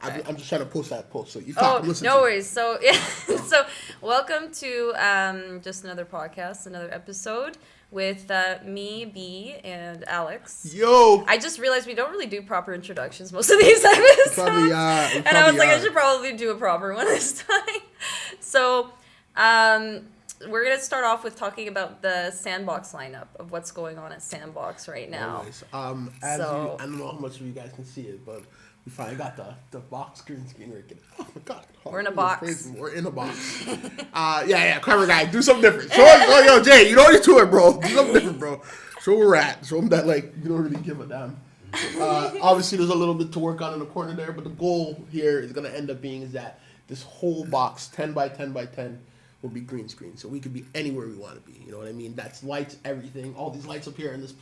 I'm just trying to post that post. So you talk. Listen no to worries. So yeah, so welcome to just another podcast, another episode with me, B, and Alex. Yo. I just realized we don't really do proper introductions most of these episodes. And I was like, I should probably do a proper one this time. So, we're gonna start off with talking about the Sandbox lineup of what's going on at Sandbox right now. Anyways, I don't know how much of you guys can see it, but we finally got the box green screen working. Oh my god. We're in a box. We're in a box. Yeah, clever guy. Do something different. Yo, Jay, you know what you're doing, bro. Do something different, bro. Show where we're at. Show them that, like, you don't really give a damn. Obviously, there's a little bit to work on in the corner there, but the goal here is going to end up being is that this whole box, 10 by 10 by 10, will be green screen. So we could be anywhere we want to be. You know what I mean? That's lights, everything. All these lights up here in this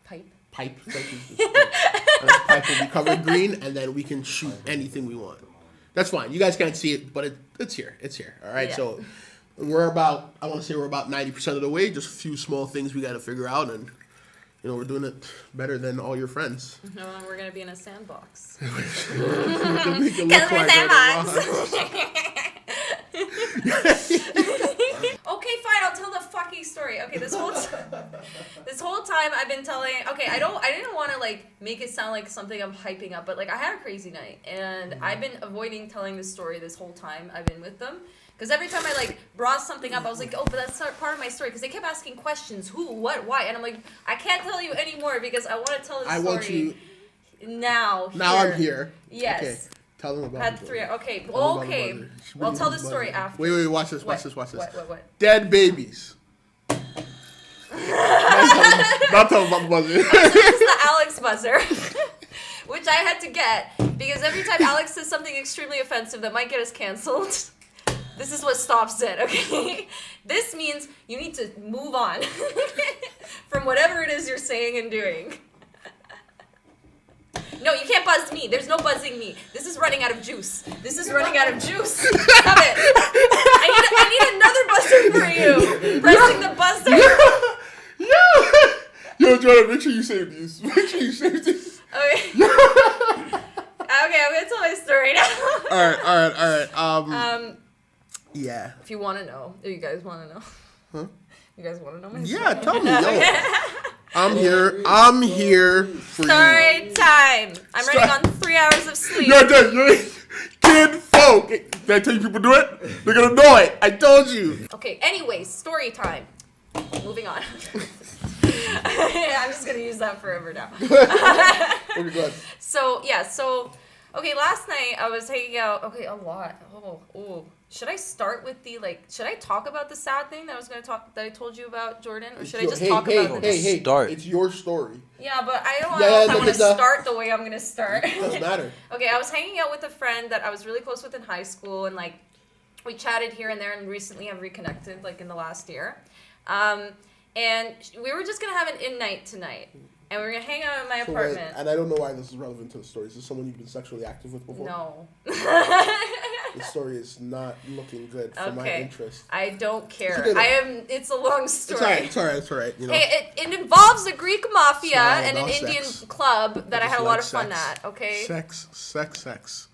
pipe. This pipe will be covered green, and then we can shoot anything we want. That's fine. You guys can't see it, but it's here. It's here. All right. Yeah. So we're about 90% of the way. Just a few small things we got to figure out, and we're doing it better than all your friends. No, we're gonna be in a sandbox. Because we're sandbox. Okay, fine. I'll tell the fucking story. Okay, this whole time I've been telling. Okay, I didn't want to like make it sound like something I'm hyping up, but like I had a crazy night, and I've been avoiding telling this story this whole time I've been with them. Because every time I like brought something up, I was like, oh, but that's not part of my story. Because they kept asking questions, who, what, why, and I'm like, I can't tell you anymore because I want to tell the story. I want you now. Now I'm here. Yes. Okay. Tell them about Had three. Okay. Okay. I'll tell the story after. Wait. Watch this. What? Dead babies. Not talking about the buzzer. So this is the Alex buzzer, which I had to get because every time Alex says something extremely offensive that might get us canceled, this is what stops it. Okay. This means you need to move on from whatever it is you're saying and doing. No, you can't buzz me. There's no buzzing me. This is running out of juice. Stop it. I need another buzzer for you. Pressing the buzzer. Yo, Jordan, make sure you save these. Okay. Okay, I'm gonna tell my story now. All right. Yeah. If you want to know, if you guys want to know. Huh? You guys want to know my story? Yeah, tell me. Yo. I'm here for story time. I'm running on 3 hours of sleep. You're kid folk. Did I tell you people do it? They're gonna know it. I told you. Okay. Anyways, story time. Moving on. I'm just gonna use that forever now. Okay, go ahead. So okay. Last night I was hanging out. Okay, a lot. Oh. Should I start with should I talk about the sad thing that I told you about, Jordan? Or should I just talk about the start? It's your story. Yeah, but I don't know if I'm going to start the way I'm going to start. It doesn't matter. Okay, I was hanging out with a friend that I was really close with in high school, and we chatted here and there, and recently have reconnected in the last year. And we were just going to have an in-night tonight. And we were going to hang out in my apartment. And I don't know why this is relevant to the story. Is this someone you've been sexually active with before? No. The story is not looking good for my interest. I don't care. It's a long story. It's all right. Hey, it involves the Greek Mafia and an Indian club that I had a lot of fun at, okay? Sex. Sex.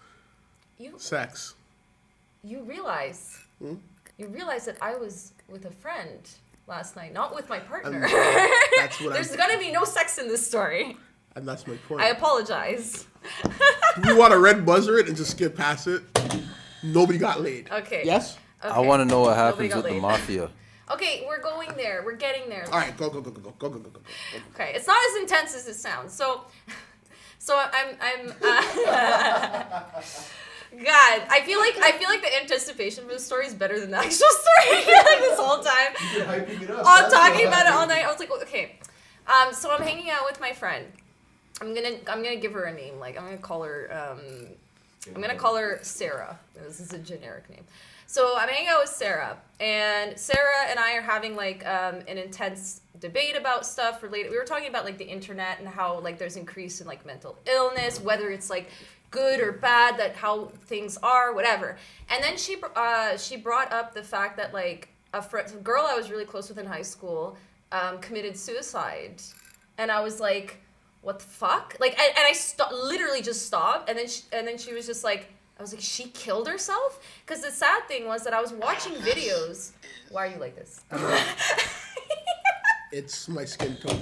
You realize that I was with a friend last night, not with my partner. There's gonna be no sex in this story. And that's my point. I apologize. You want to red buzzer it and just skip past it? Nobody got laid. Okay. Yes? Okay. I want to know what happens with the mafia. Okay, we're going there. We're getting there. All right, go. Okay, it's not as intense as it sounds. So I'm God, I feel like the anticipation for the story is better than the actual story. This whole time, you're hyping it up. I'm talking about it all night. I was like, okay. So I'm hanging out with my friend. I'm gonna give her a name. I'm gonna call her Sarah. This is a generic name. So I'm hanging out with Sarah, and Sarah and I are having an intense debate about stuff related. We were talking about the internet and how there's increase in mental illness, whether it's good or bad, that how things are, whatever. And then she brought up the fact that a girl I was really close with in high school committed suicide, and I was like, what the fuck? Like, and I literally just stopped, and then she was just like, I was like, she killed herself? Because the sad thing was that I was watching videos. Why are you like this? It's my skin tone.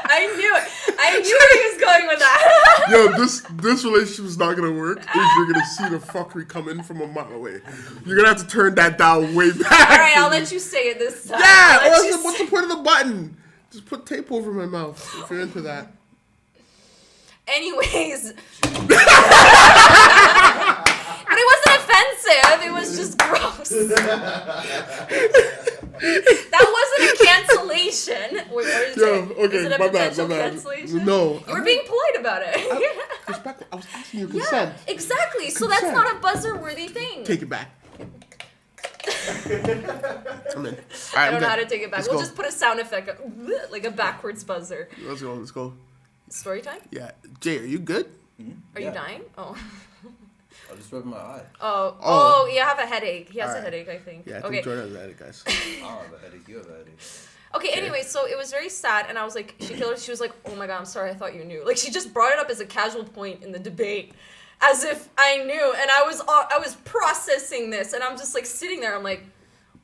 I knew it. I knew where he was going with that. Yo, this relationship is not gonna work if you're gonna see the fuckery come in from a mile away. You're gonna have to turn that down way back. All right, I'll let you say it this time. Yeah, what's the point of the button? Just put tape over my mouth if you're into that. Anyways. But it wasn't offensive. It was just gross. That wasn't a cancellation. Wait, okay, is it a my bad, potential my bad. cancellation? No. You were being polite about it. I was asking your consent. Yeah, exactly. So that's not a buzzer-worthy thing. Take it back. I'm in. I don't know how to take it back. We'll just put a sound effect, like a backwards buzzer. Let's go. Story time? Yeah. Jay, are you good? Are you dying? Oh. I just rubbed my eye. Oh, you have a headache. He has a headache, I think. Yeah, I think Jordan has a headache, guys. I don't have a headache. You have a headache. Okay, anyway, so it was very sad, and I was like, she killed her. She was like, oh my god, I'm sorry, I thought you knew. Like, she just brought it up as a casual point in the debate, as if I knew, and I was processing this, and I'm just like sitting there, I'm like,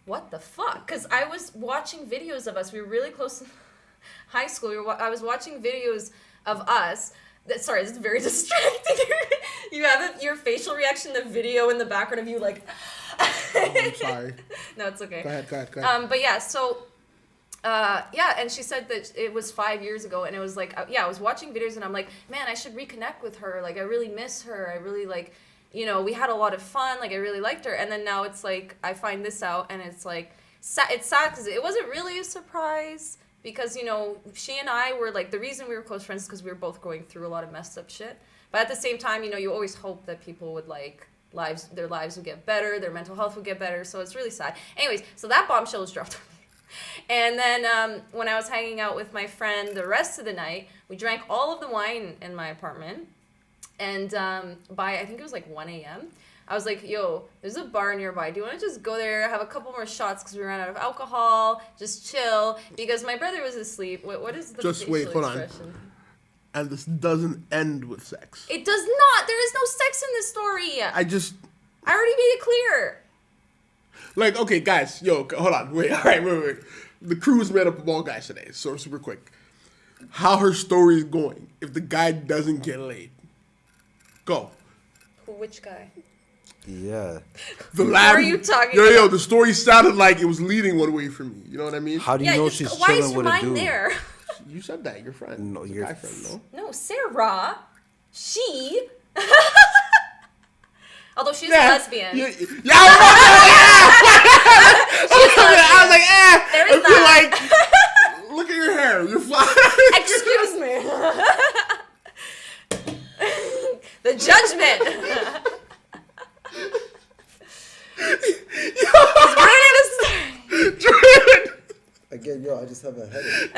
what the fuck? Because I was watching videos of us. We were really close in high school. I was watching videos of us. Sorry, this is very distracting. You have your facial reaction, the video in the background of you like... I'm sorry. No, it's okay. Go ahead. But yeah, so... and she said that it was 5 years ago, and it was like, I was watching videos, and I'm like, man, I should reconnect with her. Like, I really miss her. I really, like, you know, we had a lot of fun. Like, I really liked her. And then now it's like, I find this out, and it's like, it's sad because it wasn't really a surprise. Because, you know, she and I were, like, the reason we were close friends is because we were both going through a lot of messed up shit. But at the same time, you know, you always hope that people would, like, their lives would get better, their mental health would get better. So it's really sad. Anyways, so that bombshell was dropped on me. And then when I was hanging out with my friend the rest of the night, we drank all of the wine in my apartment. And by, I think it was, like, 1 a.m., I was like, yo, there's a bar nearby. Do you want to just go there, have a couple more shots because we ran out of alcohol, just chill? Because my brother was aslead. What is the Just wait, hold expression? on. And this doesn't end with sex. It does not. There is no sex in this story. I already made it clear. Like, okay, guys, yo, hold on. Wait. The crew is made up of all guys today, so super quick. How her story is going if the guy doesn't get laid. Go. Which guy? Yeah. The lad. What are you talking about? about? The story sounded like it was leading one way for me. You know what I mean? How do you know she's why is chilling your with a mind dude? there? You said that. Your friend. No, your guy friend, no? No, Sarah. She. Although she's a lesbian. Yeah. I was like, There is if you're like, look at your hair. You're flying. Excuse me. The judgment. Again, yo, I just have a headache.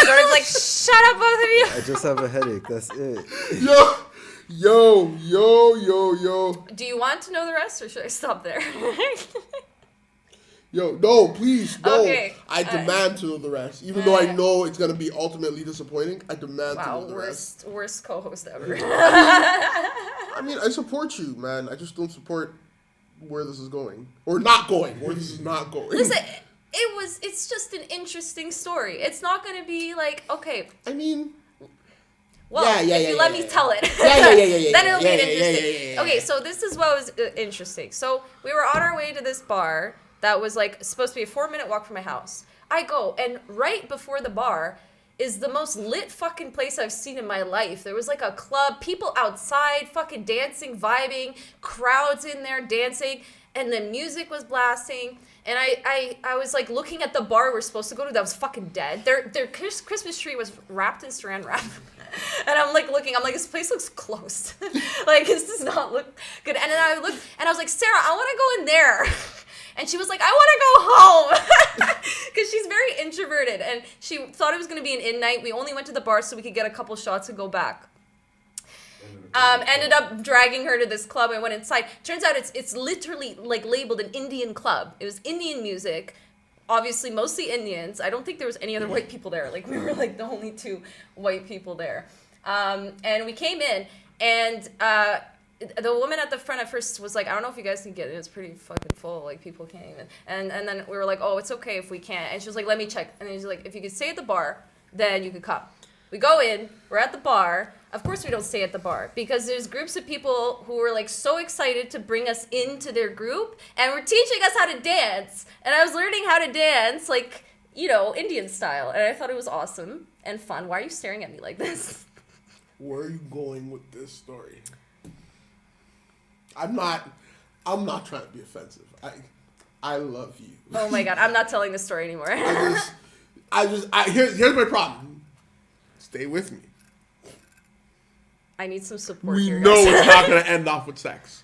Jordan's like, shut up, both of you. I just have a headache. That's it. Yo. Do you want to know the rest, or should I stop there? Yo, no, please, no. Okay. I demand to know the rest. Even though I know it's going to be ultimately disappointing, I demand to know the rest. Worst co-host ever. I mean, I support you, man. I just don't support where this is going. Or not going. Where this is not going. Listen, it's just an interesting story. It's not going to be like, okay. I mean... Well, if you let me tell it, yeah. then it'll be interesting. Yeah. Okay, so this is what was interesting. So we were on our way to this bar that was like supposed to be a 4-minute walk from my house. I go, and right before the bar is the most lit fucking place I've seen in my life. There was like a club, people outside fucking dancing, vibing, crowds in there dancing, and the music was blasting. And I was like looking at the bar we're supposed to go to that was fucking dead. Their Christmas tree was wrapped in saran wrap. And I'm like looking, I'm like, this place looks closed. Like, this does not look good. And then I looked, and I was like, Sarah, I want to go in there. And she was like, I want to go home. Because she's very introverted. And she thought it was going to be an in-night. We only went to the bar so we could get a couple shots and go back. Ended up dragging her to this club. I went inside. Turns out it's literally like labeled an Indian club. It was Indian music, obviously mostly Indians. I don't think there was any other white people there. Like we were like the only 2 white people there. And we came in, and the woman at the front at first was like, I don't know if you guys can get it. It's pretty fucking full. Like, people can't even. And then we were like, oh, it's okay if we can't. And she was like, let me check. And then she's like, if you could stay at the bar, then you could come. We go in. We're at the bar. Of course we don't stay at the bar because there's groups of people who were like so excited to bring us into their group and were teaching us how to dance. And I was learning how to dance, like, you know, Indian style. And I thought it was awesome and fun. Why are you staring at me like this? Where are you going with this story? I'm not trying to be offensive. I love you. Oh my God, I'm not telling this story anymore. Here's my problem. Stay with me. I need some support We here, know guys. it's not gonna end off with sex.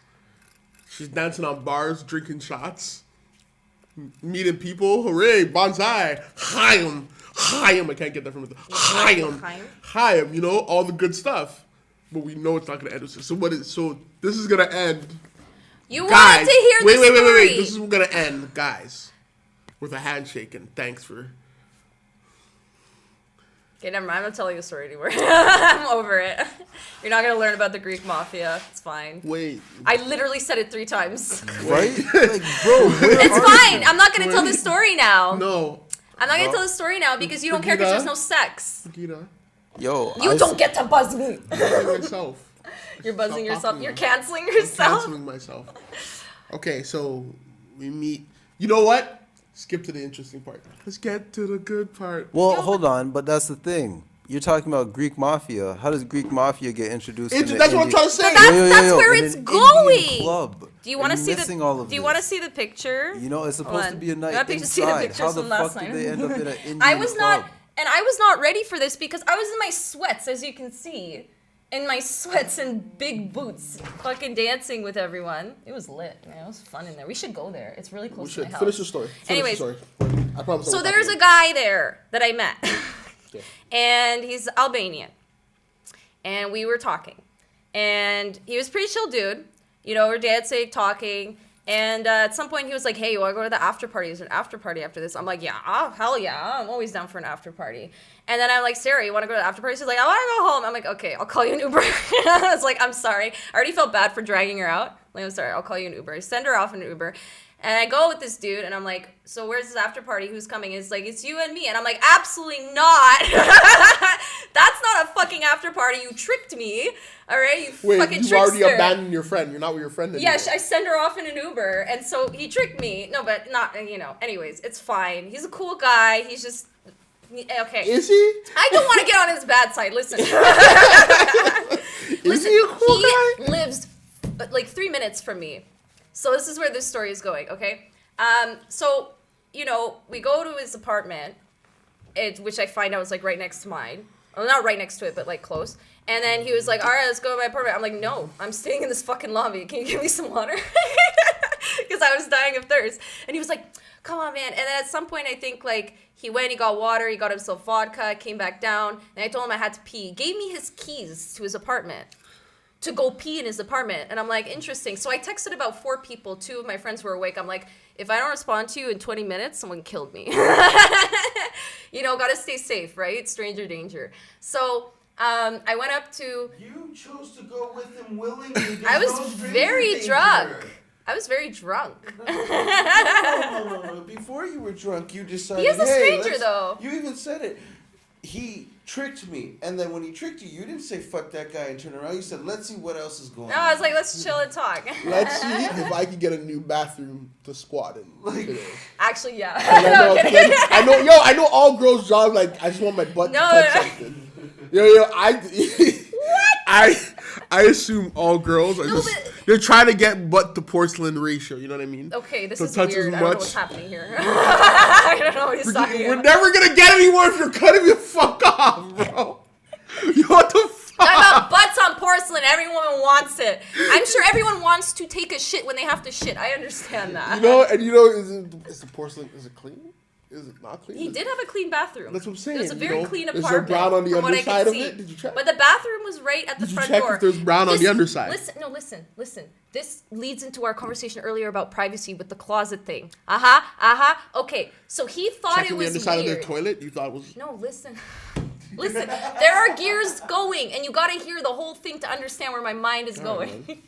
She's dancing on bars, drinking shots, meeting people. Hooray, bonsai, Chaim. I can't get that from it. Chaim. You know, all the good stuff. But we know it's not gonna end with sex. So this is gonna end. You wanted to hear the story. Wait. This is gonna end, guys, with a handshake and thanks for. Okay, never mind. I'm not telling the story anymore. I'm over it. You're not going to learn about the Greek Mafia. It's fine. Wait. I literally said it 3 times. Right? Like, bro, It's fine. I'm not going to tell the story now. No. I'm not going to tell the story now because you don't care because there's no sex. Gita. Yo, You don't get to buzz me. I'm buzzing myself. You're buzzing Stop yourself. talking You're to me. canceling I'm yourself. canceling myself. Okay, so we meet. You know what? Skip to the interesting part. Let's get to the good part. well, hold on, but that's the thing. You're talking about Greek Mafia. How does Greek Mafia get introduced? That's what I'm trying to say. That's where in it's an going. Indian club. Do you want to You're see missing the? all of Do you this. want to see the picture? You know, it's supposed to be a night I want to see the inside. pictures How the from fuck last did night. they end up in an Indian I was club? not ready for this because I was in my sweats, as you can see. In my sweats and big boots, fucking dancing with everyone. It was lit, man. It was fun in there. We should go there. It's really close We to should my house. finish the story. Anyways, I promise. so there's a guy there that I met, Okay. and he's Albanian, and we were talking, and he was a pretty chill dude. You know, we're dancing, talking, and at some point he was like, "Hey, you want to go to the after party? There's an after party after this." I'm like, "Yeah, hell yeah, I'm always down for an after party." And then I'm like, "Sarah, you want to go to the after party?" She's like, "I want to go home." I'm like, "Okay, I'll call you an Uber." I was like, "I'm sorry." I already felt bad for dragging her out. Like, I'm sorry, I'll call you an Uber. I send her off in an Uber. And I go with this dude, and I'm like, "So where's this after party? Who's coming?" And it's like, "It's you and me." And I'm like, "Absolutely not. That's not a fucking after party. You tricked me. All right, you Wait, fucking you trickster." already abandoned your friend. You're not with your friend anymore. Yeah, I send her off in an Uber, and so he tricked me. No, but not, you know. Anyways, it's fine. He's a cool guy. He's just, okay. Is he? I don't want to get on his bad side. Listen. Is he a cool guy? He lives like 3 minutes from me. So this is where this story is going, okay? So, you know, we go to his apartment, which I find out was like right next to mine. Well, not right next to it, but like close. And then he was like, "All right, let's go to my apartment." I'm like, "No, I'm staying in this fucking lobby. Can you give me some water?" Because I was dying of thirst. And he was like, "Come on, man." And then at some point, I think like he went, he got water, he got himself vodka, came back down, and I told him I had to pee. He gave me his keys to his apartment to go pee in his apartment. And I'm like, interesting. So I texted about 4 people. 2 of my friends were awake. I'm like, if I don't respond to you in 20 minutes, someone killed me. You know, gotta stay safe, right? Stranger danger. So I went up to... You chose to go with him willingly. I was very drunk. I was very drunk. No. Before you were drunk, you decided, He is a hey, stranger, though. You even said it. He tricked me. And then when he tricked you, you didn't say, fuck that guy and turn around. You said, let's see what else is going on. No, I was like, let's chill and talk. Let's see if I can get a new bathroom to squat in today. Actually, yeah. And No, I'm kidding. I know all girls' jobs, like, I just want my butt to touch something. I assume all girls are they're trying to get butt to porcelain ratio, you know what I mean? Okay, this So is touch as weird. I don't know much. what's happening here. I don't know what he's talking We're about. never gonna get anywhere if you're cutting me the fuck off, bro. You what the fuck? Talking about butts on porcelain. Every woman wants it. I'm sure everyone wants to take a shit when they have to shit. I understand that. You know, is the porcelain, is it clean? Is it not clean? He did have a clean bathroom. That's what I'm saying. It was a very clean apartment. Is there brown on the from what I underside could of see. it? Did you check? But the bathroom was right at the Did you front check door. if there's brown on the underside? Listen. This leads into our conversation earlier about privacy with the closet thing. Okay, so he thought Checking it was the underside weird. of their toilet? You thought it was... No, listen. Listen, there are gears going, and you got to hear the whole thing to understand where my mind is going.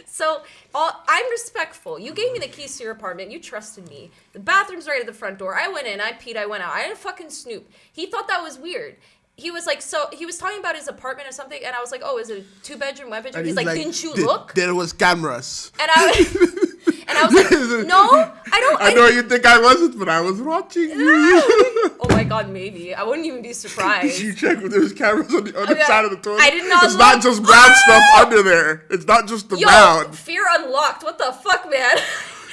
So I'm respectful. You gave me the keys to your apartment. You trusted me. The bathroom's right at the front door. I went in. I peed. I went out. I didn't fucking snoop. He thought that was weird. He was like, so he was talking about his apartment or something, and I was like, oh, is it a 2-bedroom, 1-bedroom? And He's like, didn't you look? There was cameras. And I was like, no, I don't. I know you think I wasn't, but I was watching you. Oh my god, maybe. I wouldn't even be surprised. Did you check if there's cameras on the other side of the toilet? I did not It's look. not just brown stuff under there. It's not just the brown. Fear unlocked. What the fuck, man? I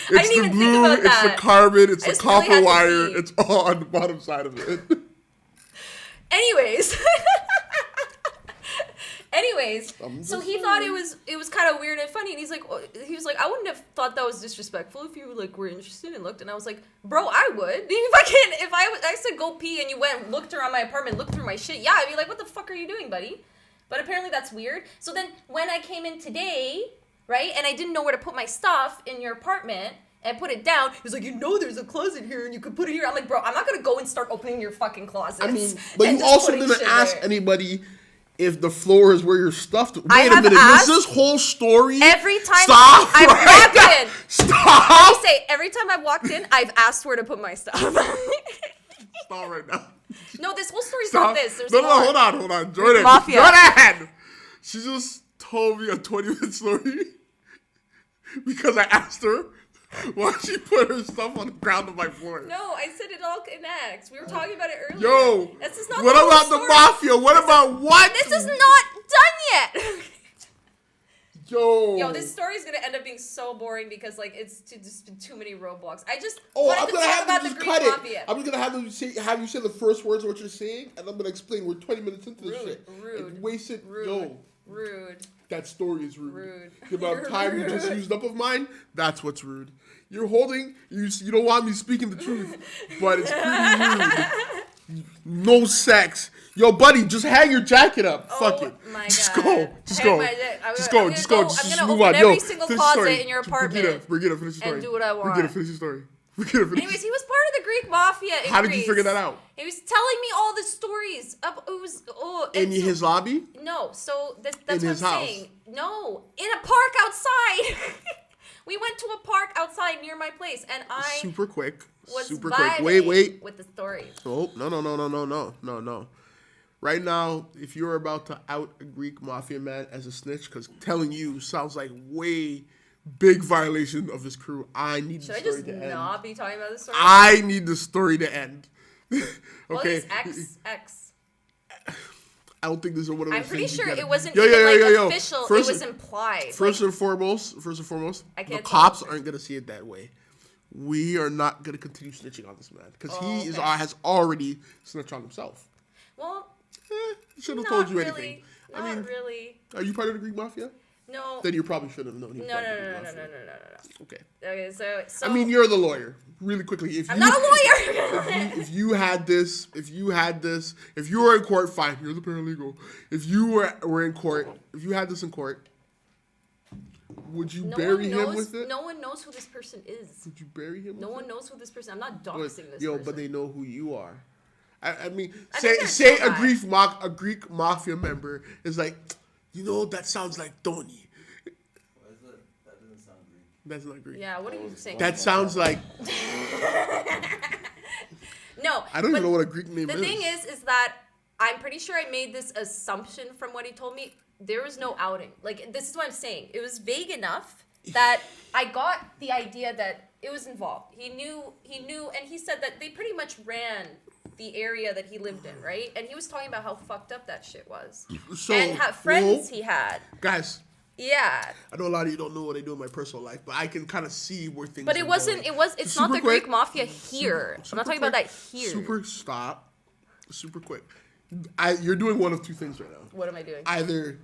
It's didn't the even blue, think about it's that. the carbon, it's I the just really copper had to wire. pee. It's all on the bottom side of it. Anyways, so he thought it was kind of weird and funny, and he was like, I wouldn't have thought that was disrespectful if you like were interested and looked. And I was like, bro, I would. If I said go pee and you went and looked around my apartment, looked through my shit, yeah, I'd be like, what the fuck are you doing, buddy? But apparently that's weird. So then when I came in today, right, and I didn't know where to put my stuff in your apartment and put it down, he's like, there's a closet here and you could put it here. I'm like, bro, I'm not gonna go and start opening your fucking closets. I mean, but and you just also putting didn't shit ask there. anybody if the floor is where your stuff. Wait I a have minute, asked was this whole story? Every time Stop I've right walked now. in. Stop. Let me say, every time I've walked in, I've asked where to put my stuff. Stop right now. No, this whole story's Stop. not this. There's No, more. hold on. Jordan. Mafia. Jordan! She just told me a 20-minute story because I asked her why she put her stuff on the ground of my floor. No, I said it all connects. We were talking about it earlier. Yo, This is not what the whole about the story. mafia? What about what? This is not done yet. Yo. Yo, this story's gonna end up being so boring because like it's just been too many roadblocks. I just Oh, wanted I'm to gonna talk have about you the just Greek cut Mafia. it. I'm just gonna have you say the first words of what you're saying, and I'm gonna explain. We're 20 minutes into this shit. Rude. And wasted. Rude. Yo, Rude. that story is rude. Rude. The amount You're of time you just rude. used up of mine, that's what's rude. You're holding. You don't want me speaking the truth, but it's pretty rude. No sex. Yo, buddy, just hang your jacket up. Fuck it. My Just God. go. Just Hang go. my dick. Just I'm go. gonna Just go. go- Just I'm gonna move open on. Yo, every single finish the story. closet in your apartment Brigida, finish the story. and do what I want. Brigida, finish the story. Brigida, finish. Anyways, he was part of the Greek Mafia in How did you Greece. figure that out? He was telling me all the stories. In his lobby? No, so that's In what his I'm house? saying. No, in a park outside. We went to a park outside near my place, and I Super quick. was Super quick. vibing Wait. with the story. Oh, no. Right now, if you're about to out a Greek mafia man as a snitch, because telling you sounds like way big violation of his crew, I need Should the I story just to end. not be talking about this story? I need the story to end. Well, Okay. it's XX. I don't think this is one of those I'm pretty things you sure gotta- it wasn't Yo, even yo, yo, like yo, yo. official. First- it was implied. First Like, and foremost, I the can't cops aren't gonna see it that way. We are not gonna continue snitching on this man because he okay. has already snitched on himself. well, He should have not told you really. anything. Not really. Are you part of the Greek mafia? No. Then you probably should have known. He was No. part of the Greek mafia. Okay. Okay, so I mean, you're the lawyer. Really quickly, if I'm you, not a lawyer. if you were in court, fine. You're the paralegal. If you were in court, if you had this in court, would you bury him with it? No one knows who this person is. Would you bury him? No with one it? knows who this person. I'm not But, doxing this yo, person. but they know who you are. I mean, I say think say they're a Greek mafia member is like, that sounds like Tony. Why is that? That doesn't sound Greek. That's not Greek. Yeah, what are you saying? That sounds like No. I don't even but know what a Greek name The is. thing is that I'm pretty sure I made this assumption from what he told me. There was no outing. Like, this is what I'm saying. It was vague enough that I got the idea that it was involved. He knew, and he said that they pretty much ran the area that he lived in, right? And he was talking about how fucked up that shit was. So, and how friends whoa. he had. Guys, Yeah. I know a lot of you don't know what I do in my personal life, but I can kind of see where things. But it are wasn't, going. it's Super not the quick. Greek Mafia here. I'm not talking about that here. Super quick. You're doing one of two things right now. What am I doing? Either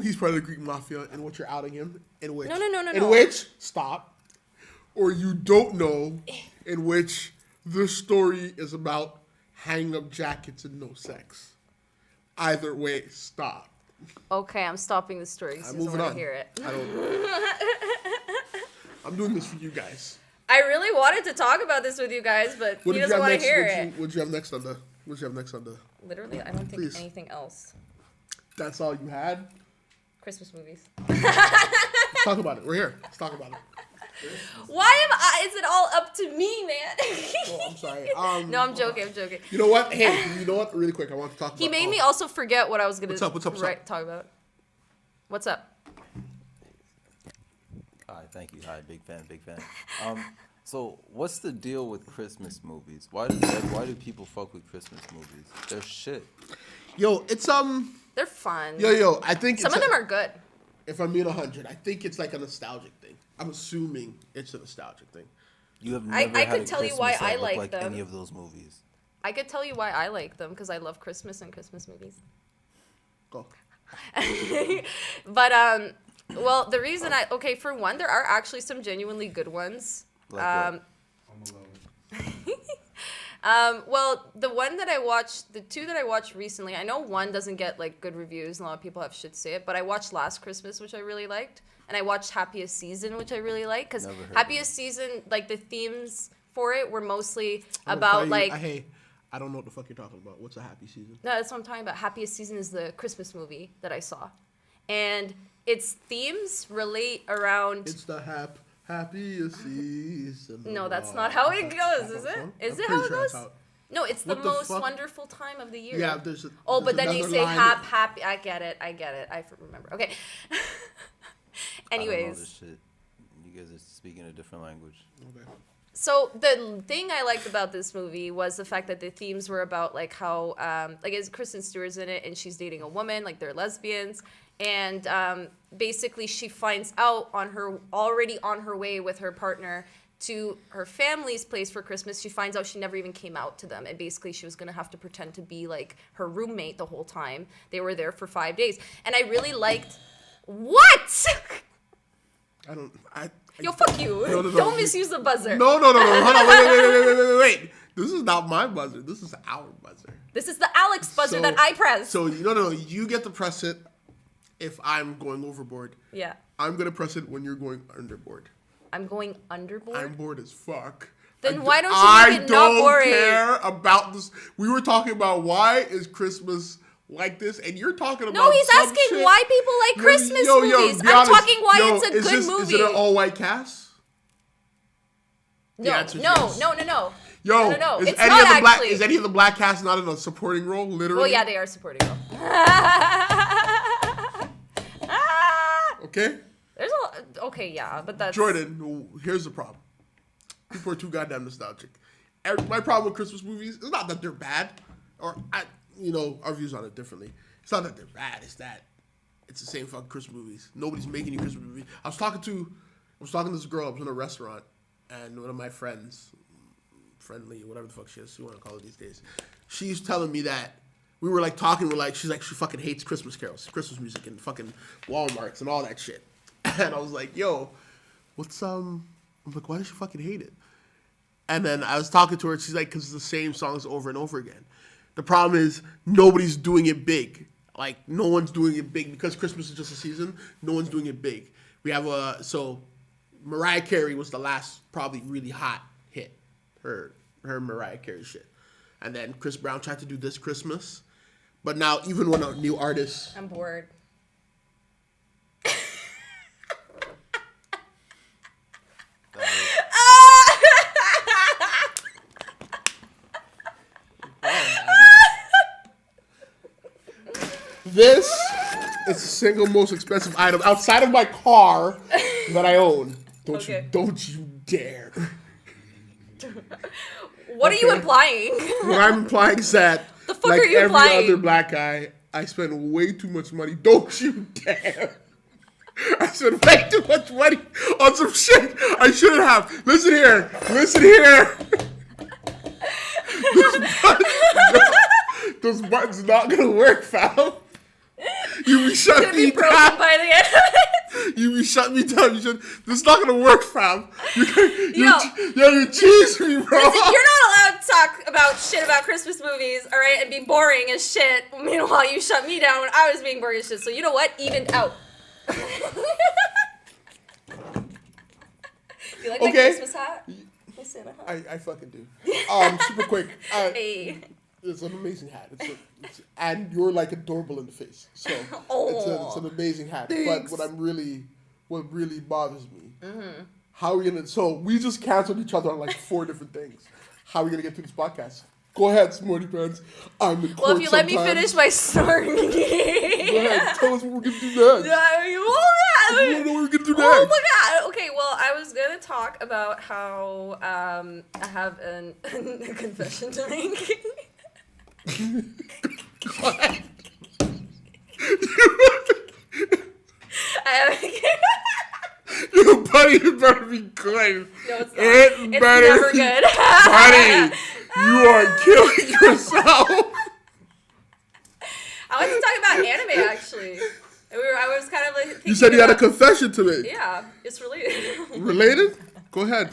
he's part of the Greek Mafia and what you're outing him, in which No. in which stop, or you don't know, in which the story is about hang up jackets and no sex. Either way, stop. Okay, I'm stopping the story because I'm he doesn't moving want on. to hear it. I don't. I'm doing this for you guys. I really wanted to talk about this with you guys, but he doesn't want to hear it. What'd you have next on the? What'd you have next on the? Literally, I don't think Please. anything else. That's all you had. Christmas movies. Let's talk about it. We're here. Let's talk about it. Why am I? Is it all up to me, man? Oh, I'm sorry. No, I'm joking. I'm joking. You know what? Hey, you know what? Really quick, I want to talk about. He made me also forget what I was gonna What's up? What's up? talk about. What's up? Hi, thank you. Hi, big fan, big fan. So what's the deal with Christmas movies? Why do people fuck with Christmas movies? They're shit. Yo, it's They're fun. Yo, I think Some of them are good. If I'm being 100, I think it's like a nostalgic thing. I'm assuming it's a nostalgic thing. You have I never had could a tell you Christmas why that I looked like like them. any of those movies. I could tell you why I like them because I love Christmas and Christmas movies. Go. But well, the reason for one, there are actually some genuinely good ones. Like Well, the two that I watched recently, I know one doesn't get like good reviews and a lot of people have shit to say it, but I watched Last Christmas, which I really liked, and I watched Happiest Season, which I really liked, because Never heard of Happiest Season, like the themes for it were mostly I'm gonna about tell you, like. Hey, I don't know what the fuck you're talking about. What's a happy season? No, that's what I'm talking about. Happiest Season is the Christmas movie that I saw, and its themes relate around. It's the happiest season. No, that's not how it goes, is it? Is it how it goes? How No, it's the What the most fuck? wonderful time of the year. Yeah, there's. Oh, but then you say happy. I get it. I remember. Okay. I don't know Anyways, this shit. You guys are speaking a different language. Okay. so the thing I liked about this movie was the fact that the themes were about like how like as Kristen Stewart's in it and she's dating a woman, like they're lesbians, and basically she finds out already on her way with her partner to her family's place for Christmas. She finds out she never even came out to them, and basically she was gonna have to pretend to be like her roommate the whole time. They were there for 5 days, and I really liked. What? I don't. Yo, fuck you! No. Don't misuse the buzzer. No. Hold on. Wait. This is not my buzzer. This is our buzzer. This is the Alex buzzer So- that I pressed. So no. You get to press it if I'm going overboard. Yeah, I'm gonna press it when you're going underboard. I'm going underboard. I'm bored as fuck. Then why don't you make it not boring? I don't care about this. We were talking about why is Christmas like this, and you're talking about. No, he's some asking shit. why people like Christmas movies. Be I'm honest. talking why it's a good movie. Is it an all-white cast? The No, answer is no. Yo, No. Is It's any not of the black actually. Is any of the black cast not in a supporting role? Literally. Well, yeah, they are supporting them. Okay. There's a lot. Okay, yeah, but that's Jordan, here's the problem. People are too goddamn nostalgic. My problem with Christmas movies is not that they're bad, or our views on it differently. It's not that they're bad. It's that it's the same fucking Christmas movies. Nobody's making new Christmas movies. I was talking to this girl. I was in a restaurant, and one of my friends, friendly, whatever the fuck she is, you want to call it these days. She's telling me that we were like talking. She's like she fucking hates Christmas carols, Christmas music, and fucking Walmarts and all that shit. And I was like, yo, what's I'm like, why does she fucking hate it? And then I was talking to her, and she's like, because it's the same songs over and over again. The problem is nobody's doing it big. Like, no one's doing it big because Christmas is just a season. No one's doing it big. We have so Mariah Carey was the last probably really hot hit, her Mariah Carey shit. And then Chris Brown tried to do This Christmas. But now even when a new artist... I'm bored. This is the single most expensive item outside of my car that I own. Don't you dare. What are you implying? What I'm implying is that, The fuck like are you every implying? other black guy, I spend way too much money. Don't you dare. I spent way too much money on some shit I shouldn't have. Listen here. Those buttons not gonna work, fam. You be shut Gonna be the broken by the end of it. You shut me down. You should. This is not gonna work, fam. You cheese me, bro. Listen, you're not allowed to talk about shit about Christmas movies, all right, and be boring as shit. Meanwhile, you shut me down when I was being boring as shit. So you know what? Evened out. Do you like my Christmas hat? My Santa hat? I fucking do. Super quick. Hey. It's an amazing hat. And you're like adorable in the face. So it's an amazing hat. Thanks. But what really bothers me, how are we gonna? So we just canceled each other on like 4 different things. How are we gonna get through this podcast? Go ahead, Smarty Pants. I'm in court. Well, if you let me finish my story. Go ahead. Tell us what we're gonna do next. I don't know what we're gonna do next. Oh my god. Okay, well, I was gonna talk about how I have a confession to make. You buddy, it better be good. No, it's not. It's never good. Buddy, you are killing yourself. I want to talk about anime, actually. I was kind of like thinking You said you had a about- confession to make. Yeah, it's related. Related? Go ahead.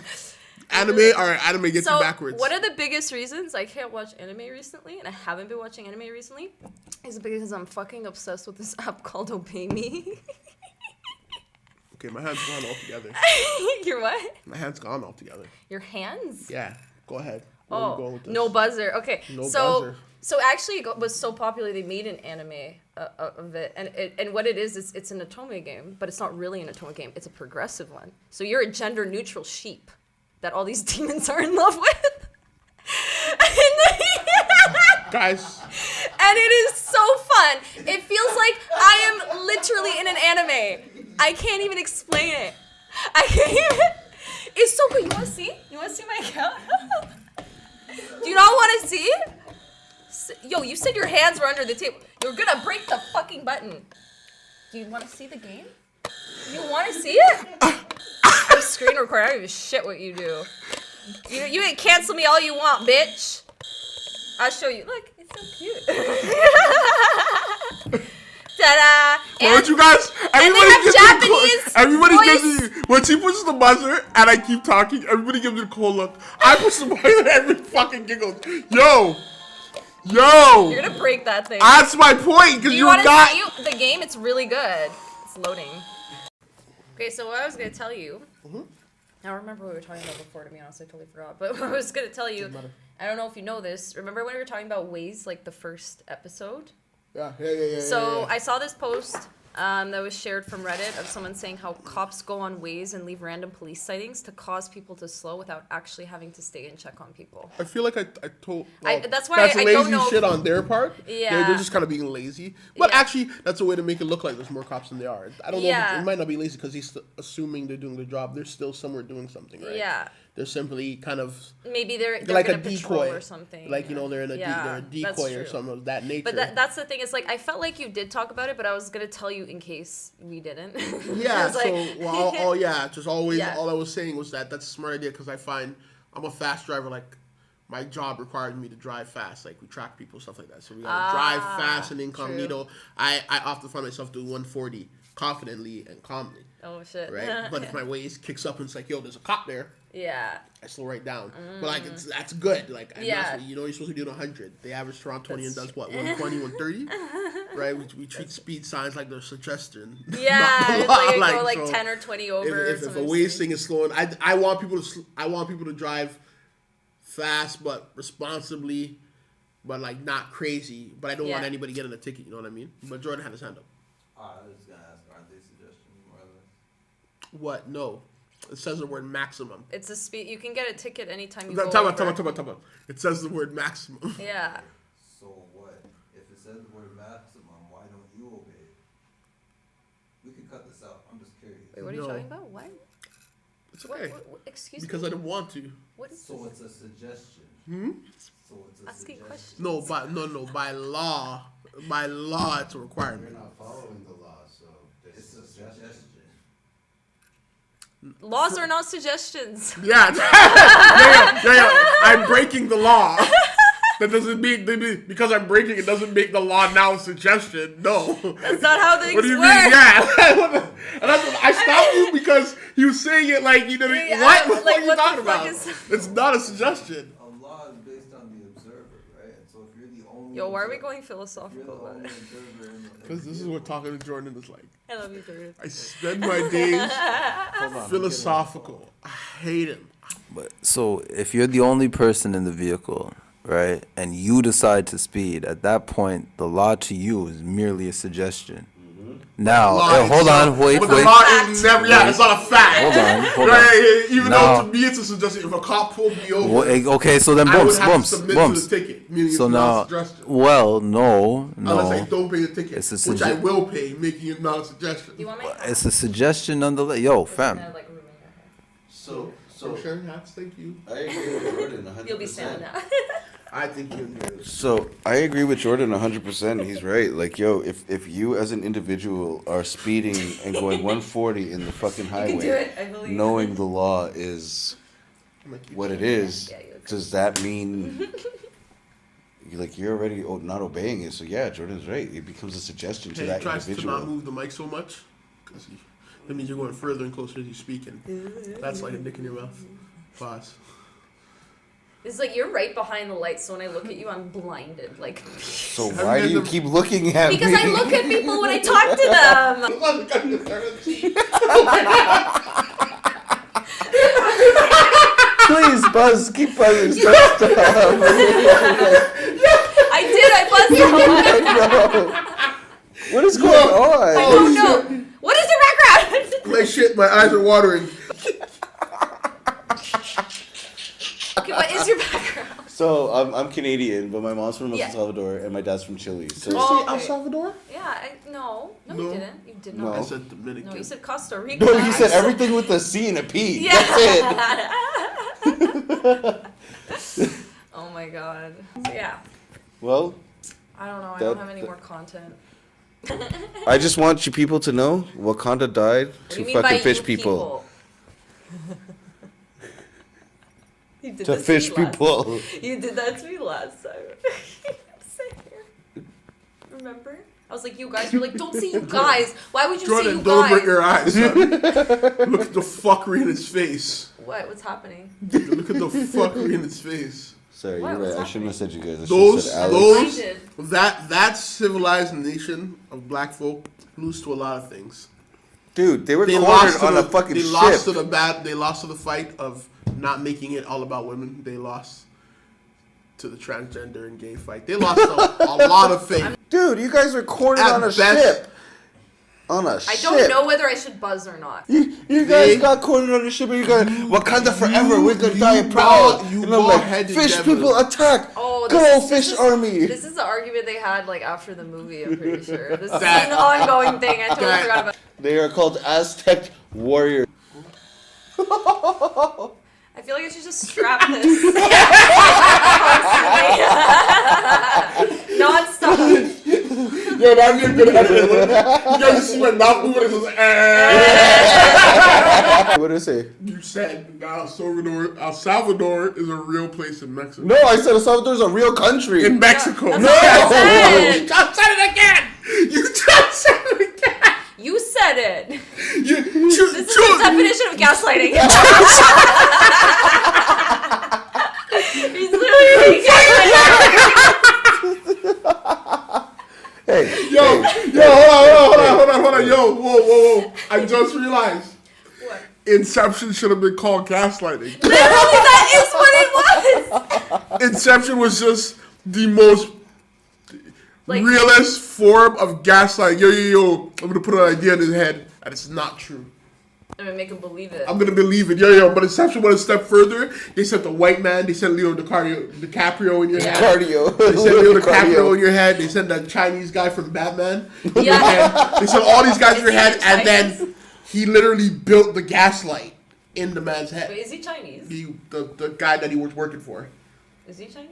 Anime gets you backwards. One of the biggest reasons I can't watch anime recently, and I haven't been watching anime recently, is because I'm fucking obsessed with this app called Obey Me. Okay, my hand's gone altogether. Your what? My hand's gone altogether. Your hands? Yeah, go ahead. Where are we going with this? No buzzer. Okay, No so buzzer. so actually it was so popular they made an anime of it, and what it is it's an otome game, but it's not really an otome game. It's a progressive one. So you're a gender neutral sheep that all these demons are in love with. Guys. And it is so fun. It feels like I am literally in an anime. I can't even explain it. I can't even. It's so good. You want to see? You want to see my account? Do you not want to see? Yo, you said your hands were under the table. You're gonna break the fucking button. Do you want to see the game? You want to see it? I'm screen recording. I don't give a shit what you do. You can cancel me all you want, bitch. I'll show you. Look, it's so cute. Ta-da! Why don't you guys? Everybody gives me when she pushes the buzzer and I keep talking. Everybody gives me the cold look. I push the buzzer and everybody fucking giggles. Yo. You're gonna break that thing. That's my point because you want to see the game? It's really good. It's loading. Okay, so what I was gonna tell you. I don't remember what we were talking about before. To be honest, I totally forgot. But what I was gonna tell you. I don't know if you know this. Remember when we were talking about Waze, like the first episode? Yeah. So I saw this post that was shared from Reddit of someone saying how cops go on Waze and leave random police sightings to cause people to slow without actually having to stay and check on people. I feel like I told. That's why that's I lazy don't know shit on their part. Yeah. They're just kind of being lazy. But Yeah. actually, that's a way to make it look like there's more cops than there are. I don't know. Yeah. It might not be lazy because he's assuming they're doing their job. They're still somewhere doing something, right? Yeah. They're simply kind of Maybe they're like a gonna patrol decoy or something. Like, you know, they're that's a decoy or true. something of that nature. But that's the thing. It's like I felt like you did talk about it, but I was gonna tell you in case we didn't. Yeah. It's like- Just always. Yeah. All I was saying was that's a smart idea because I find I'm a fast driver. Like my job requires me to drive fast. Like we track people, stuff like that. So we gotta drive fast and incognito. True. I often find myself doing 140 confidently and calmly. Oh shit. Right. But if my Waze kicks up and it's like, yo, there's a cop there. Yeah. I slow right down. But like that's good. Like Yeah. you know you're supposed to be doing 100. They average around 20 That's and does what? 120, 130? Right? We treat speed signs like they're suggestion. Yeah, not the it's law. like, go so like 10 or 20 over. if a Waze thing is slowing, I want people to drive fast but responsibly, but like not crazy. But I don't want Yeah. anybody getting a ticket. You know what I mean? But Jordan had his hand up. I was gonna ask, aren't they suggestions more or less? What? No. It says the word maximum. It's a speed. You can get a ticket anytime you Talk go about. over. It says the word maximum. Yeah. So what? If it says the word maximum, why don't you obey it? We could cut this out. I'm just curious. Wait, what are you No. talking about? What? It's okay. Excuse Because me? I didn't want to. What is So this? it's a suggestion. So it's a Asking suggestion. questions. No, by law, it's a requirement. You're not following the law, so this It's is a suggestion. Laws are not suggestions. Yeah. I'm breaking the law. That doesn't mean because I'm breaking it doesn't make the law now a suggestion. No. That's not how things What do you work. mean? Yeah. And I stopped you because he was saying it like you didn't. Yeah, What? What like, are you what the talking fuck about? is- It's not a suggestion. A law is based on the observer, right? And so if you're the only Yo, why are we observer- going if you're philosophical the about only it? observer in the- Because this is what talking to Jordan is like. I love you, Jordan. I spend my days Hold on, I'm philosophical. I hate him. But so if you're the only person in the vehicle, right, and you decide to speed, at that point the law to you is merely a suggestion. Now, Law hold itself- on, wait, but wait. the law is never. Yeah, it's not a fact. Hold on, hold on. Right, even Now- though to me it's a suggestion. If a cop pulled me over, Okay, so then I would bumps, have bumps, to submit bumps. to the ticket. Meaning So it's not a now, suggestion. well, no, Unless I no. don't pay the ticket, It's a which I sugge- will pay, making it not a suggestion. Do you want my hat? It's a suggestion nonetheless. Yo, fam. Like, ruining your hair. So Sharing hats, thank you. I agree with Jordan 100%. You'll be standing now. I think you'll do it. So I agree with Jordan 100%. He's right. Like, yo, if you as an individual are speeding and going 140 in the fucking You highway, can do it, I believe. knowing the law is I'm gonna keep what it saying is, Yeah, you- does that mean you're already not obeying it? So yeah, Jordan's right. It becomes a suggestion that. to Hey, that tries to individual. not move the mic so much, because that means you're going further and closer as you're speaking. That's like a dick in your mouth. Pause. It's like you're right behind the light, so when I look at you, I'm blinded. Like, So why do you keep looking at because me? I look at people when I talk to them. Please, Buzz, keep buzzing. Stop. I did. I buzzed. What is going on? I don't know. What is your background? My shit, my eyes are watering. Okay, what is your background? So I'm Canadian, but my mom's from El Yeah. Salvador and my dad's from Chile. So Did you Oh, say El okay. Salvador? Yeah, no, No. you didn't. You did No. I not. said Dominican. No, you said Costa Rica. no, he said everything with a C and a P. Yeah. That's it. Oh my god. So yeah, Well, I don't know. I That- don't have any more content. I just want you people to know Wakanda died What do to you mean by fucking fish you people. You did To this fish me last- people. You did that to me last time. Sit here. Remember? I was like, you guys. You're like, don't say you guys. Why would you say Jordan, you don't avert guys? your eyes. Son. Look at the fuckery in his face. What? What's happening? Look at the fuckery in his face. Sorry, What? you're right. What's I shouldn't have said you guys. I should Those, have said Alex. those, I did. that civilized nation of black folk lose to a lot of things. Dude, they were They cornered lost to on the, a fucking they ship. lost to the They lost to the fight of not making it all about women. They lost to the transgender and gay fight. They lost a lot of things. Dude, you guys were cornered At on a best- ship. On a I ship. don't know whether I should buzz or not. You They- guys got cornered on the ship and you guys, Wakanda forever, we're gonna die proud. you And I'm like, bald-headed fish devil. people attack. Oh, Good this old is- fish this is- army. This is the argument they had like after the movie. I'm pretty sure this is That- an ongoing thing. I totally that- forgot about. They are called Aztec warriors. I feel like I should just strap this constantly, non-stop. Yo, that'd be a good edit. You guys just see my mouth moving. It's just What did I say? You said El Salvador is a real place in Mexico. No, I said El Salvador is a real country. In Mexico. That's No! what I said. You just said it again! You just said it again! You said it. You, This is the definition of gaslighting. He's literally gaslighting. Hey, Yo, hold on. Yo, whoa. I just realized What? Inception should have been called gaslighting. Literally, that is what it was. Inception was just the most Like- realist form of gaslighting. Yo, I'm gonna put an idea in his head, and it's not true. I'm gonna make him believe it. I'm gonna believe it. Yo, but Inception went a step further. They sent the white man. They sent DiCaprio in your Yeah. head. cardio. They sent Leo DiCaprio in your head. They sent that Chinese guy from Batman. in your Yeah. head. They sent all these guys in your Is he head, and Chinese? then he literally built the gaslight in the man's head. Wait, is he Chinese? The guy that he was working for. Is he Chinese?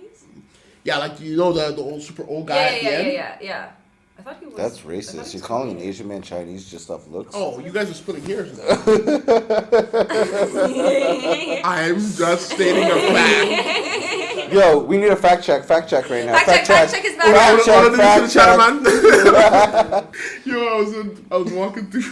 Yeah, like the old super old guy at the end. Yeah. I thought he was. That's I thought racist. he You're was calling an Korean. Asian man Chinese just off looks? Oh, you guys are splitting hairs now. I'm just stating a fact. Yo, we need a fact check right now. Fact check is back. Fact check, fact check. Yo, I was walking through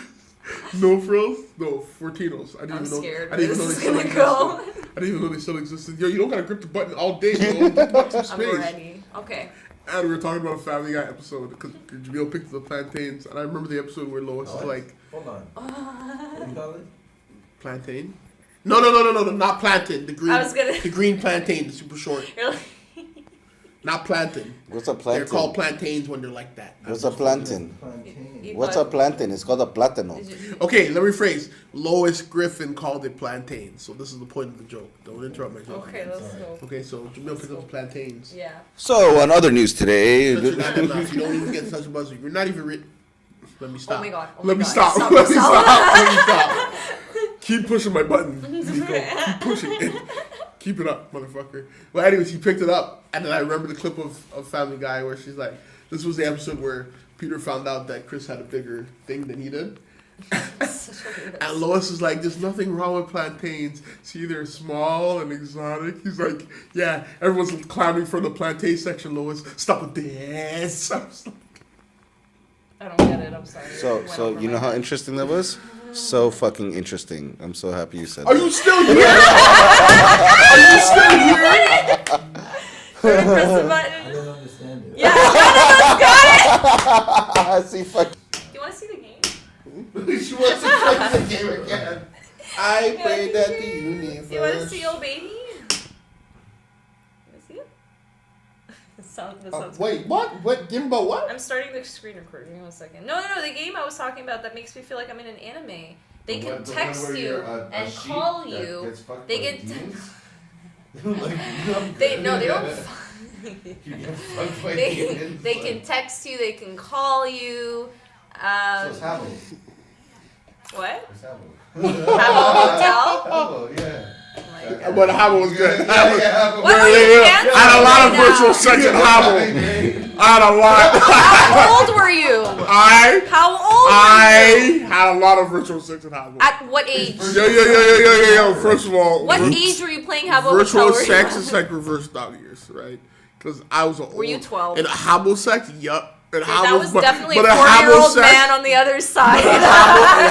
No Frills, no Fortinos. I didn't even know. Scared I didn't even know they still existed. I didn't even know they still existed. Yo, you don't gotta grip the button all day, bro. Think about some space. I'm ready. Okay. And we were talking about a Family Guy episode because Jamil picked the plantains, and I remember the episode where Lois is like, Hold on. What do you call it? plantain. No, not plantain. The green. The green plantain, the super short. Really? Not plantain. What's a plantain? They're called plantains when they're like that. What's a plantain? Plantain. What's a plantain? It's called a plátano. Okay, let me rephrase. Lois Griffin called it plantain, so this is the point of the joke. Don't interrupt my joke. Okay, let's go. Okay, so Jamil picked up the plantains. Yeah. So, on other news today. But you're not enough. You don't even get such a buzzer. You're not even written. Let me stop. Oh my god. Let me stop. Let me stop. Keep pushing my button, Nico. Keep pushing it. Keep it up, motherfucker. Well, anyways, he picked it up, and then I remember the clip of Family Guy where she's like, this was the episode where Peter found out that Chris had a bigger thing than he did. And Lois is like, there's nothing wrong with plantains. See, they're small and exotic. He's like, yeah, everyone's clamoring for the plantain section, Lois. Stop with this. I don't get it. I'm sorry. So you know how interesting that was? So fucking interesting. I'm so happy you said Are that. you still here? Are you still here? Press the I button. didn't understand it. Yeah, none of us got it. See, fuck. Do you want to see the game? She wants to play the game again. I prayed that the universe. Do you want to see old baby? You want to see it? That sounds Wait, what? What? Game about what? I'm starting the screen recording. Give me 1 second. No, the game I was talking about that makes me feel like I'm in an anime. They can text you and call you. They can. They don't. They can text you. They can call you. So it's Habbo. What? It's Habbo. Have a hotel? Habbo, yeah. Oh my God. But Habbo was good. Yeah, Habbo. What were you dancing I had a lot of right virtual now? sex in Habbo. I had a lot. How old were you? How old were I you? had a lot of virtual sex in Habbo. At what age? Yo. First of all, What age were you playing Habbo? virtual Hotel? sex is like reverse dog years, right? Because I was Were you 12? In Habbo sex, yup. That was definitely a but 4-year-old man on the other side. In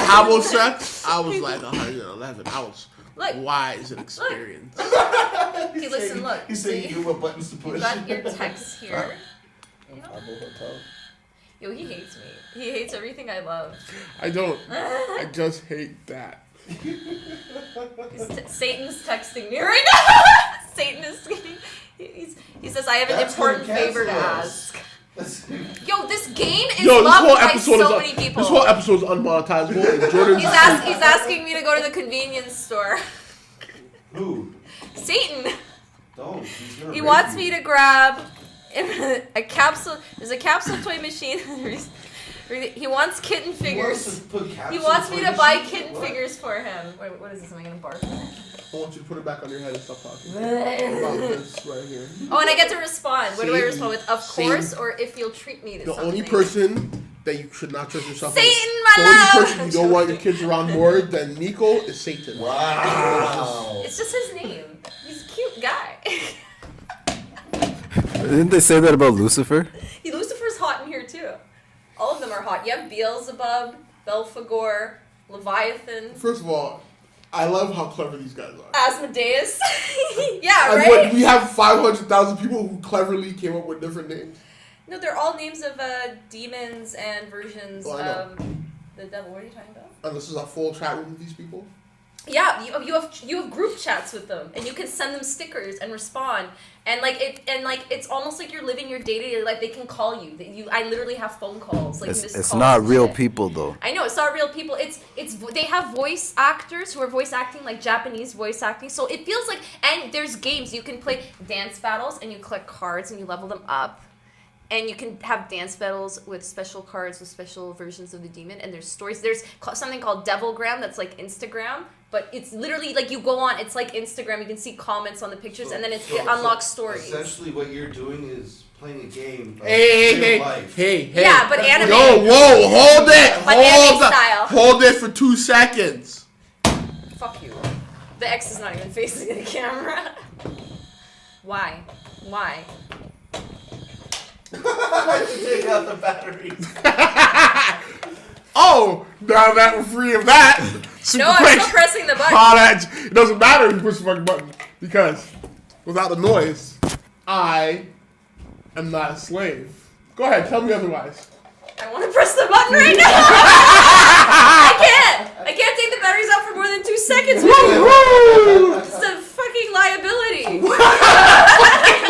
Habbo sex, I was like 111. I was Look. wise and experienced. Okay, listen, look. He's saying you what buttons to push. You got your text here. Yo, he hates me. He hates everything I love. I don't. I just hate that. Satan's texting me right now. Satan is getting. He says I have an That's important gonna favor to cancel us. ask. Yo, this game is Yo, this loved whole by episode so is many people. this whole episode is unmonetizable. And Jordan's He's asking me to go to the convenience store. Who? Satan. Don't. He's gonna He rape wants you. me to grab a capsule. There's a capsule toy machine. He wants kitten figures. He wants me to buy kitten figures for him. Wait, what is this? Am I gonna bark? I want you to put it back on your head and stop talking. About this right here. Oh, and I get to respond. What do I Satan. respond with? Of course, or if you'll treat me to The something. only person that you should not trust yourself Satan, with, my the love! only person you don't want your kids around more than Nico is Satan. Wow. It's just his name. He's a cute guy. Didn't they say that about Lucifer? Lucifer's hot in here too. All of them are hot. You have Beelzebub, Belphegor, Leviathan, First of all, I love how clever these guys are. Asmodeus. Yeah, And right? what, we have 500,000 people who cleverly came up with different names. No, they're all names of demons and versions Oh, I know. of the devil. What are you talking about? And this is a full chat room with these people. Yeah, you have group chats with them, and you can send them stickers and respond, and it's almost like you're living your day-to-day life. They can call you. I literally have phone calls. Like It's missed calls not and real shit. people though. I know it's not real people. It's they have voice actors who are voice acting like Japanese voice acting. So it feels like, and there's games you can play dance battles, and you collect cards and you level them up. And you can have dance battles with special cards with special versions of the demon. And there's stories. There's something called Devilgram that's like Instagram. But it's literally like you go on. It's like Instagram. You can see comments on the pictures. And then it unlocks stories. Essentially, what you're doing is playing a game. Of Hey. real life. Yeah, but anime. Yo, whoa, hold it. But anime style. Hold it for 2 seconds. Fuck you. The X is not even facing the camera. Why? Why? Take out the batteries. Oh, now that we're free of that. Super No, I'm quick. still pressing the button. It doesn't matter if you push the fucking button because without the noise, I am not a slave. Go ahead, tell me otherwise. I want to press the button right now. I can't take the batteries out for more than 2 seconds. Woo! It's a fucking liability.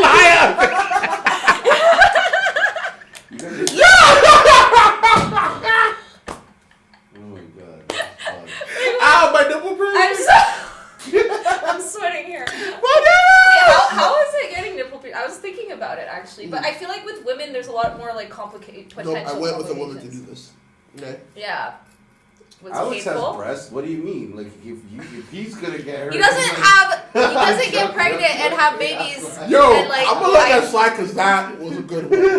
Liar! Oh my god. That's fun. Ow, my nipple burns. I'm sweating here. My nipple! Wait, how is it getting nipple piercing? I was thinking about it actually, but I feel like with women there's a lot more like complicated potential. No, I went with a woman to complications. do this. Okay. Yeah. Was it Alex has painful? breasts. What do you mean? Like if he's gonna get her, He doesn't get pregnant and have babies. Yo, and, like, I'm gonna let that slide because that was a good one. I'm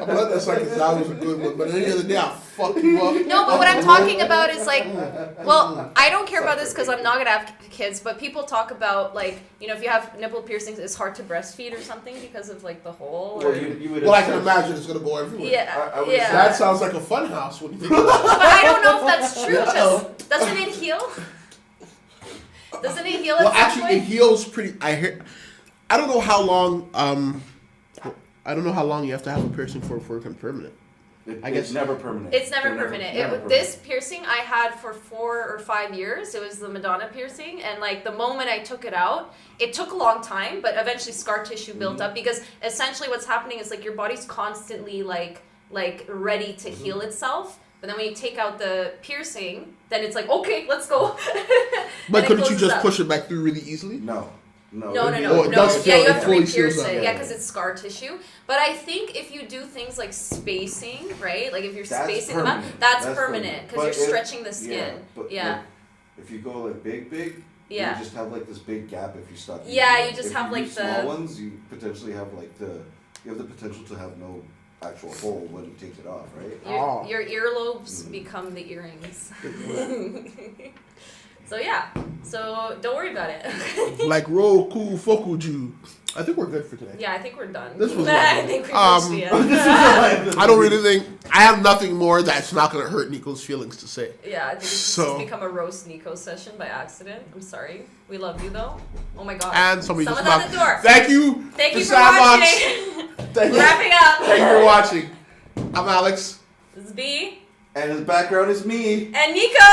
gonna let that slide because that was a good one. But at the end of the day, I'll fuck you up. No, but what I'm talking about is like, well, I don't care about this because I'm not gonna have kids. But people talk about like, you know, if you have nipple piercings, it's hard to breastfeed or something because of like the hole. Or... Well, you would. Well, I can imagine it's gonna go everywhere. Yeah, I would yeah. That sounds like a fun house. What do you think? But I don't know if that's true. Just doesn't it heal? Doesn't it heal? Well, at some actually, it point? heals pretty. I don't know how long. I don't know how long you have to have a piercing for it to be permanent. I guess it's never permanent. It's never They're permanent. never This piercing I had for 4 or 5 years. It was the Madonna piercing, and like the moment I took it out, it took a long time, but eventually scar tissue built up because essentially what's happening is like your body's constantly like ready to heal itself. But then when you take out the piercing, then it's like, okay, let's go. But And it couldn't you closes just up. push it back through really easily? No. No. Oh, it does Yeah, feel- you it have to fully re-pierce seals up. it. Yeah, because it's scar tissue. But I think if you do things like spacing, right? Like if you're That's spacing them out, permanent. that's That's permanent permanent. because But you're if- stretching the skin. But Yeah. like, if you go like big, Yeah. you just have like this big gap if you stop. Yeah, using you it. just If have, you like, use the- small ones. You potentially have like you have the potential to have no actual hole when you take it off, right? Oh. Your earlobes become the earrings. So yeah. So don't worry about it. Like Roku Fokuju. I think we're good for today. Yeah, I think we're done. This was I lovely. think we reached the end. I don't really think I have nothing more that's not gonna hurt Nico's feelings to say. Yeah, I think it's So- just become a roast Nico session by accident. I'm sorry. We love you though. Oh my god. And somebody just Someone's knocked. at the door. Thank you. Thank you to for Sandbox. watching. Thank you. Wrapping up. Thank you for watching. I'm Alex. This is B And his background is me. and Nico,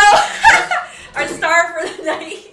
our star for the night.